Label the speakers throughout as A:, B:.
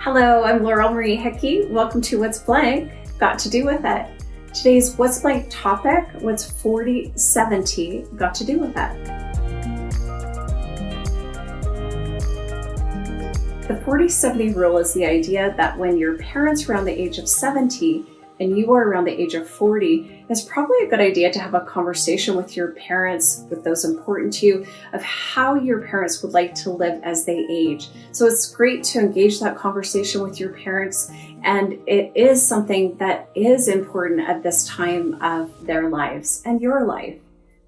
A: Hello, I'm Laurel Marie Hickey. Welcome to What's Blank Got to Do With It. Today's What's Blank topic, what's 40/70 got to do with it? The 40/70 rule is the idea that when your parents are around the age of 70 and you are around the age of 40, it's probably a good idea to have a conversation with your parents, with those important to you, of how your parents would like to live as they age. So it's great to engage that conversation with your parents, and it is something that is important at this time of their lives and your life.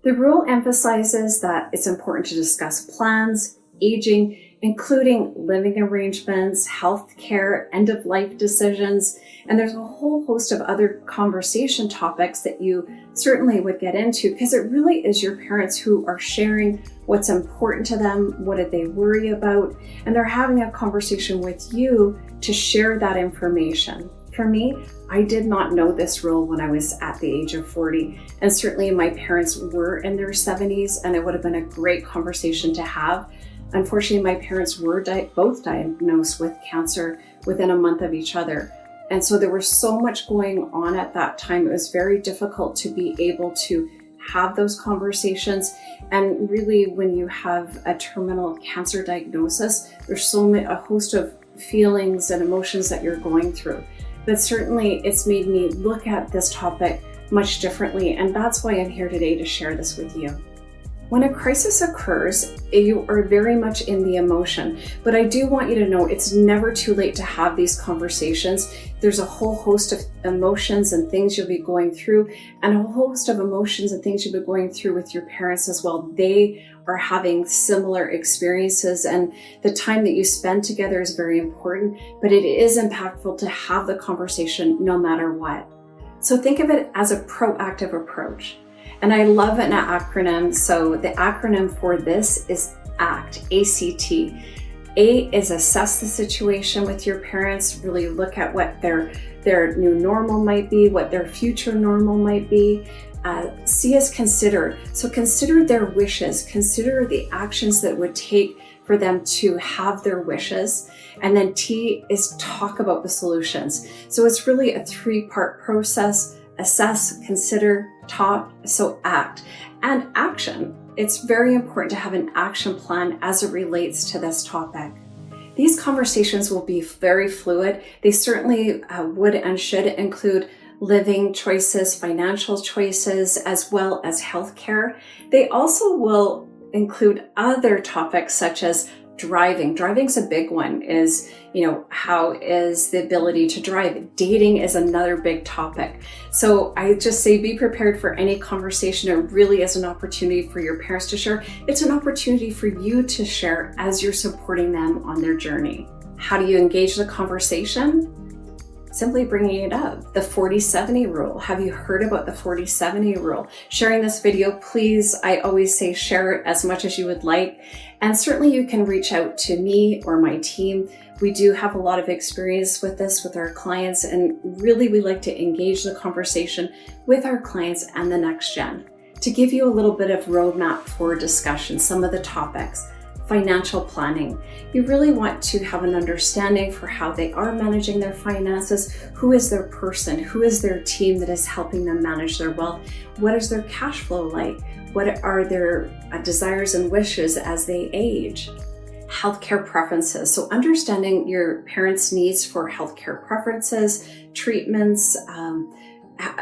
A: The rule emphasizes that it's important to discuss plans, aging, including living arrangements, health care, end-of-life decisions, and there's a whole host of other conversation topics that you certainly would get into, because it really is your parents who are sharing what's important to them, what did they worry about, and they're having a conversation with you to share that information. For me, I did not know this rule when I was at the age of 40, and certainly my parents were in their 70s, and it would have been a great conversation to have. Unfortunately, my parents were both diagnosed with cancer within a month of each other. And so there was so much going on at that time. It was very difficult to be able to have those conversations. And really, when you have a terminal cancer diagnosis, there's a host of feelings and emotions that you're going through. But certainly, it's made me look at this topic much differently. And that's why I'm here today to share this with you. When a crisis occurs, you are very much in the emotion, but I do want you to know it's never too late to have these conversations. There's a whole host of emotions and things you'll be going through, and a whole host of emotions and things you'll be going through with your parents as well. They are having similar experiences, and the time that you spend together is very important, but it is impactful to have the conversation no matter what. So think of it as a proactive approach. And I love an acronym. So the acronym for this is ACT, A-C-T. A is assess the situation with your parents, really look at what their new normal might be, what their future normal might be. C is consider. So consider their wishes, consider the actions that it would take for them to have their wishes. And then T is talk about the solutions. So it's really a three-part process: assess, consider, talk, so act. And action. It's very important to have an action plan as it relates to this topic. These conversations will be very fluid. They certainly would and should include living choices, financial choices, as well as healthcare. They also will include other topics such as driving. Driving's a big one. How is the ability to drive? Dating is another big topic. So I just say be prepared for any conversation. It really is an opportunity for your parents to share. It's an opportunity for you to share as you're supporting them on their journey. How do you engage the conversation? Simply bringing it up. The 40/70 rule. Have you heard about the 40/70 rule? Sharing this video, please, I always say share it as much as you would like. And certainly you can reach out to me or my team. We do have a lot of experience with this with our clients, and really we like to engage the conversation with our clients and the next gen. To give you a little bit of roadmap for discussion, some of the topics. Financial planning. You really want to have an understanding for how they are managing their finances. Who is their person? Who is their team that is helping them manage their wealth? What is their cash flow like? What are their desires and wishes as they age? Healthcare preferences. So understanding your parents' needs for healthcare preferences, treatments,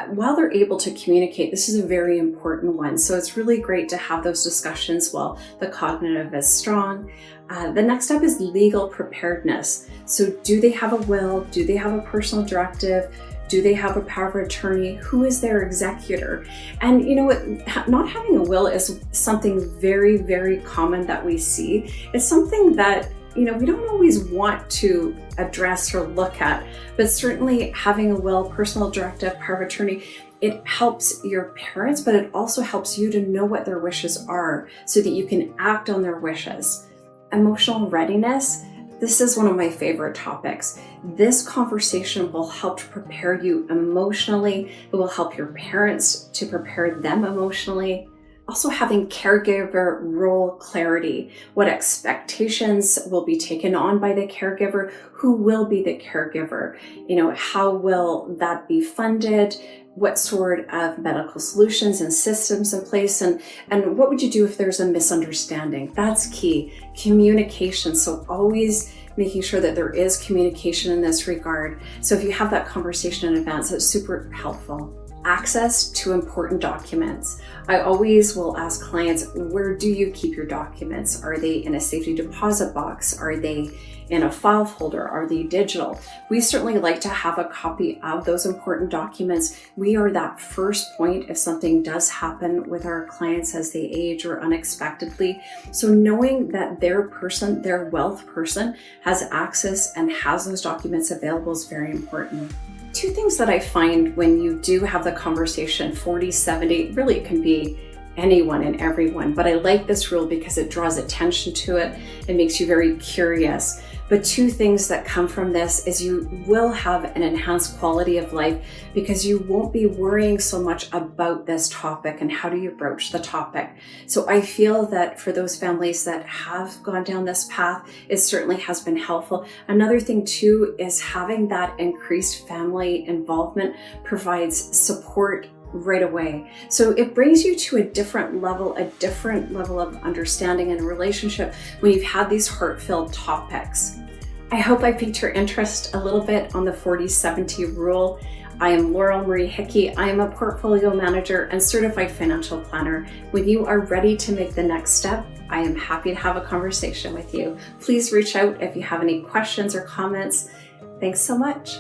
A: while they're able to communicate. This is a very important one. So it's really great to have those discussions while the cognitive is strong. The next step is legal preparedness. So do they have a will? Do they have a personal directive? Do they have a power of attorney? Who is their executor? And you know what? Not having a will is something very, very common that we see. It's something that we don't always want to address or look at, but certainly having a will, personal directive, power of attorney, it helps your parents, but it also helps you to know what their wishes are so that you can act on their wishes. Emotional readiness. This is one of my favorite topics. This conversation will help to prepare you emotionally. It will help your parents to prepare them emotionally. Also having caregiver role clarity, what expectations will be taken on by the caregiver, who will be the caregiver, how will that be funded, what sort of medical solutions and systems in place, and what would you do if there's a misunderstanding? That's key. Communication. So always making sure that there is communication in this regard. So if you have that conversation in advance, it's super helpful. Access to important documents. I always will ask clients, where do you keep your documents? Are they in a safety deposit box? Are they in a file folder? Are they digital? We certainly like to have a copy of those important documents. We are that first point if something does happen with our clients as they age or unexpectedly. So knowing that their wealth person has access and has those documents available is very important. Two things that I find when you do have the conversation, 40, 70, really it can be anyone and everyone, but I like this rule because it draws attention to it. It makes you very curious. But two things that come from this is you will have an enhanced quality of life because you won't be worrying so much about this topic and how do you broach the topic. So I feel that for those families that have gone down this path, it certainly has been helpful. Another thing too is having that increased family involvement provides support right away. So it brings you to a different level of understanding and relationship when you've had these heart-filled topics. I hope I piqued your interest a little bit on the 40-70 rule. I am Laurel Marie Hickey. I am a portfolio manager and certified financial planner. When you are ready to make the next step, I am happy to have a conversation with you. Please reach out if you have any questions or comments. Thanks so much.